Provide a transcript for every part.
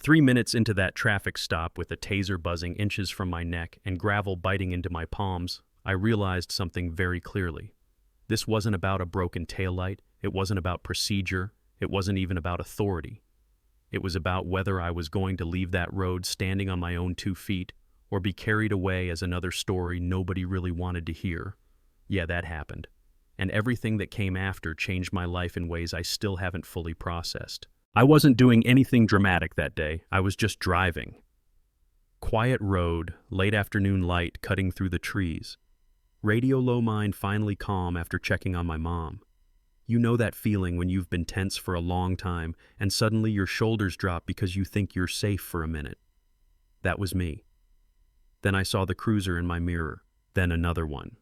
3 minutes into that traffic stop with a taser buzzing inches from my neck and gravel biting into my palms, I realized something very clearly. This wasn't about a broken taillight, it wasn't about procedure, it wasn't even about authority. It was about whether I was going to leave that road standing on my own 2 feet or be carried away as another story nobody really wanted to hear. Yeah, that happened. And everything that came after changed my life in ways I still haven't fully processed. I wasn't doing anything dramatic that day, I was just driving. Quiet road, late afternoon light cutting through the trees. Radio low mind finally calm after checking on my mom. You know that feeling when you've been tense for a long time and suddenly your shoulders drop because you think you're safe for a minute. That was me. Then I saw the cruiser in my mirror, then another one.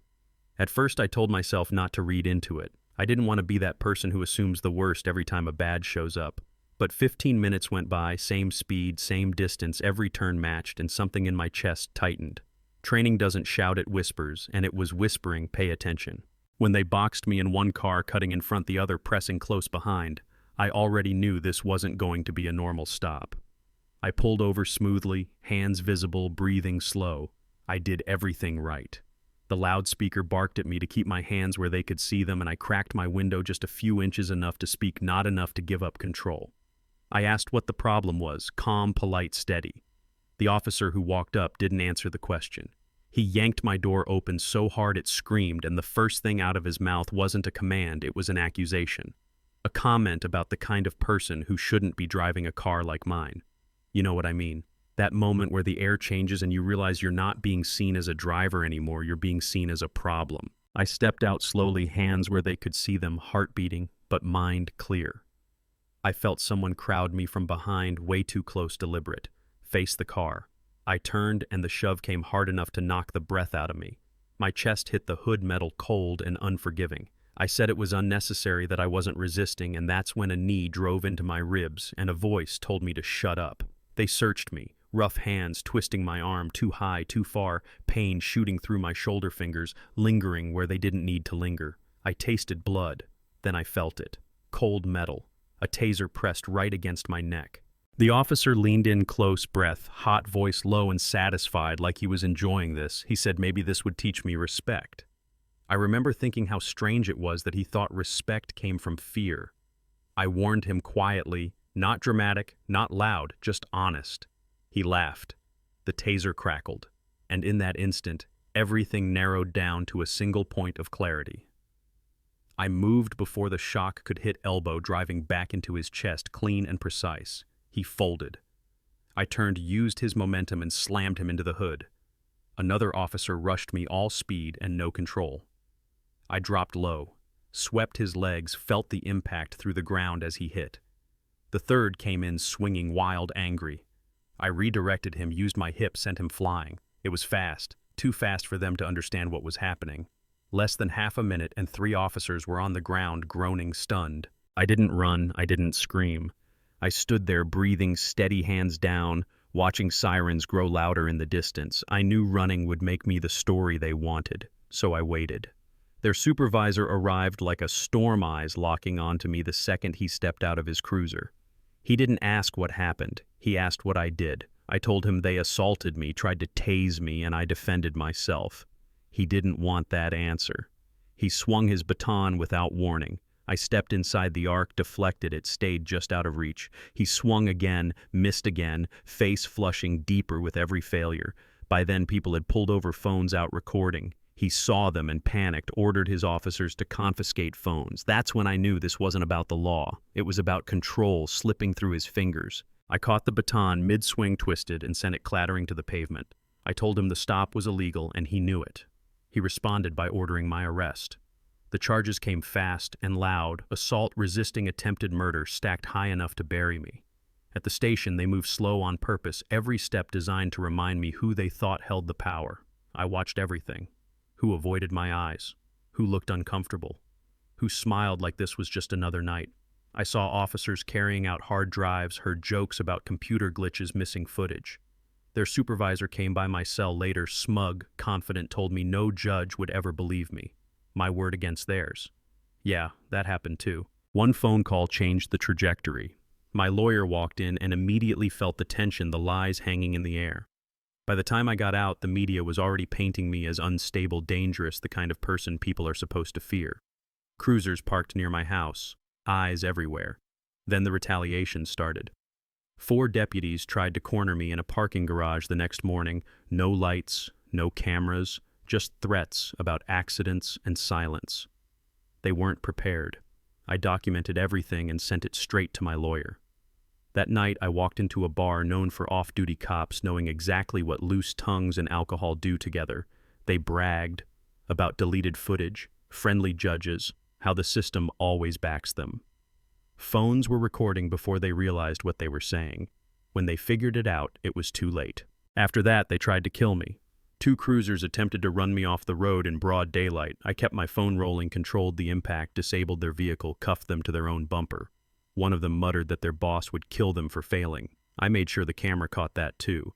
At first I told myself not to read into it. I didn't want to be that person who assumes the worst every time a badge shows up. But 15 minutes went by, same speed, same distance, every turn matched, and something in my chest tightened. Training doesn't shout, it whispers, and it was whispering, pay attention. When they boxed me in one car cutting in front, the other pressing close behind, I already knew this wasn't going to be a normal stop. I pulled over smoothly, hands visible, breathing slow. I did everything right. The loudspeaker barked at me to keep my hands where they could see them, and I cracked my window just a few inches, enough to speak, not enough to give up control. I asked what the problem was, calm, polite, steady. The officer who walked up didn't answer the question. He yanked my door open so hard it screamed, and the first thing out of his mouth wasn't a command, it was an accusation. A comment about the kind of person who shouldn't be driving a car like mine. You know what I mean? That moment where the air changes and you realize you're not being seen as a driver anymore, you're being seen as a problem. I stepped out slowly, hands where they could see them, heart beating, but mind clear. I felt someone crowd me from behind, way too close, deliberate. Face the car. I turned and the shove came hard enough to knock the breath out of me. My chest hit the hood metal, cold and unforgiving. I said it was unnecessary, that I wasn't resisting, and that's when a knee drove into my ribs and a voice told me to shut up. They searched me, rough hands twisting my arm too high, too far, pain shooting through my shoulder fingers, lingering where they didn't need to linger. I tasted blood, then I felt it. Cold metal. A taser pressed right against my neck. The officer leaned in close, breath, hot, voice low and satisfied, like he was enjoying this. He said maybe this would teach me respect. I remember thinking how strange it was that he thought respect came from fear. I warned him quietly, not dramatic, not loud, just honest. He laughed. The taser crackled. And in that instant, everything narrowed down to a single point of clarity. I moved before the shock could hit elbow, driving back into his chest, clean and precise. He folded. I turned, used his momentum, and slammed him into the hood. Another officer rushed me, all speed and no control. I dropped low, swept his legs, felt the impact through the ground as he hit. The third came in swinging, wild, angry. I redirected him, used my hip, sent him flying. It was fast, too fast for them to understand what was happening. Less than half a minute and 3 officers were on the ground, groaning, stunned. I didn't run, I didn't scream. I stood there, breathing, steady, hands down, watching sirens grow louder in the distance. I knew running would make me the story they wanted, so I waited. Their supervisor arrived like a storm, eyes locking onto me the second he stepped out of his cruiser. He didn't ask what happened, he asked what I did. I told him they assaulted me, tried to tase me, and I defended myself. He didn't want that answer. He swung his baton without warning. I stepped inside the arc, deflected it, stayed just out of reach. He swung again, missed again, face flushing deeper with every failure. By then, people had pulled over phones out recording. He saw them and panicked, ordered his officers to confiscate phones. That's when I knew this wasn't about the law. It was about control slipping through his fingers. I caught the baton mid-swing, twisted, and sent it clattering to the pavement. I told him the stop was illegal, and he knew it. He responded by ordering my arrest. The charges came fast and loud, assault, resisting, attempted murder, stacked high enough to bury me. At the station, they moved slow on purpose, every step designed to remind me who they thought held the power. I watched everything. Who avoided my eyes, who looked uncomfortable, who smiled like this was just another night. I saw officers carrying out hard drives, heard jokes about computer glitches, missing footage. Their supervisor came by my cell later, smug, confident, told me no judge would ever believe me. My word against theirs. Yeah, that happened too. One phone call changed the trajectory. My lawyer walked in and immediately felt the tension, the lies hanging in the air. By the time I got out, the media was already painting me as unstable, dangerous, the kind of person people are supposed to fear. Cruisers parked near my house, eyes everywhere. Then the retaliation started. 4 deputies tried to corner me in a parking garage the next morning. No lights, no cameras, just threats about accidents and silence. They weren't prepared. I documented everything and sent it straight to my lawyer. That night, I walked into a bar known for off-duty cops knowing exactly what loose tongues and alcohol do together. They bragged about deleted footage, friendly judges, how the system always backs them. Phones were recording before they realized what they were saying. When they figured it out, it was too late. After that, they tried to kill me. 2 cruisers attempted to run me off the road in broad daylight. I kept my phone rolling, controlled the impact, disabled their vehicle, cuffed them to their own bumper. One of them muttered that their boss would kill them for failing. I made sure the camera caught that too.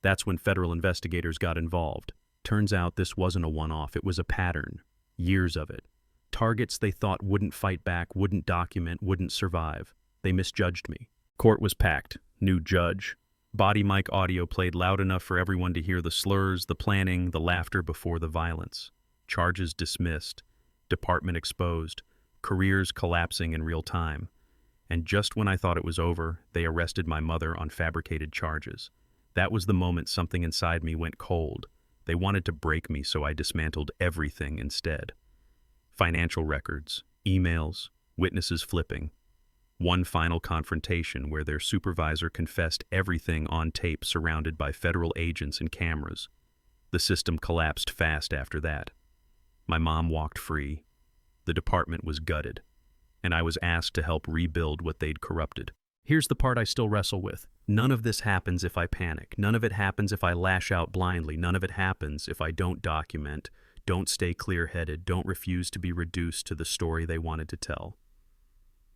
That's when federal investigators got involved. Turns out this wasn't a one-off, it was a pattern. Years of it. Targets they thought wouldn't fight back, wouldn't document, wouldn't survive. They misjudged me. Court was packed. New judge. Body mic audio played loud enough for everyone to hear the slurs, the planning, the laughter before the violence. Charges dismissed. Department exposed. Careers collapsing in real time. And just when I thought it was over, they arrested my mother on fabricated charges. That was the moment something inside me went cold. They wanted to break me, so I dismantled everything instead. Financial records, emails, witnesses flipping. One final confrontation where their supervisor confessed everything on tape, surrounded by federal agents and cameras. The system collapsed fast after that. My mom walked free. The department was gutted. And I was asked to help rebuild what they'd corrupted. Here's the part I still wrestle with. None of this happens if I panic. None of it happens if I lash out blindly. None of it happens if I don't document, don't stay clear-headed, don't refuse to be reduced to the story they wanted to tell.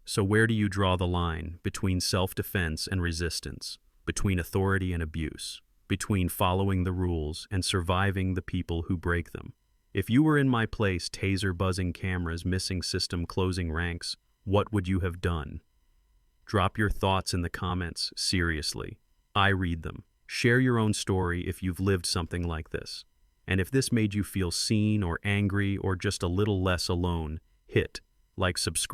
So where do you draw the line between self-defense and resistance, between authority and abuse, between following the rules and surviving the people who break them? If you were in my place, taser buzzing cameras, missing system, closing ranks, what would you have done? Drop your thoughts in the comments, seriously. I read them. Share your own story if you've lived something like this. And if this made you feel seen or angry or just a little less alone, hit like, subscribe.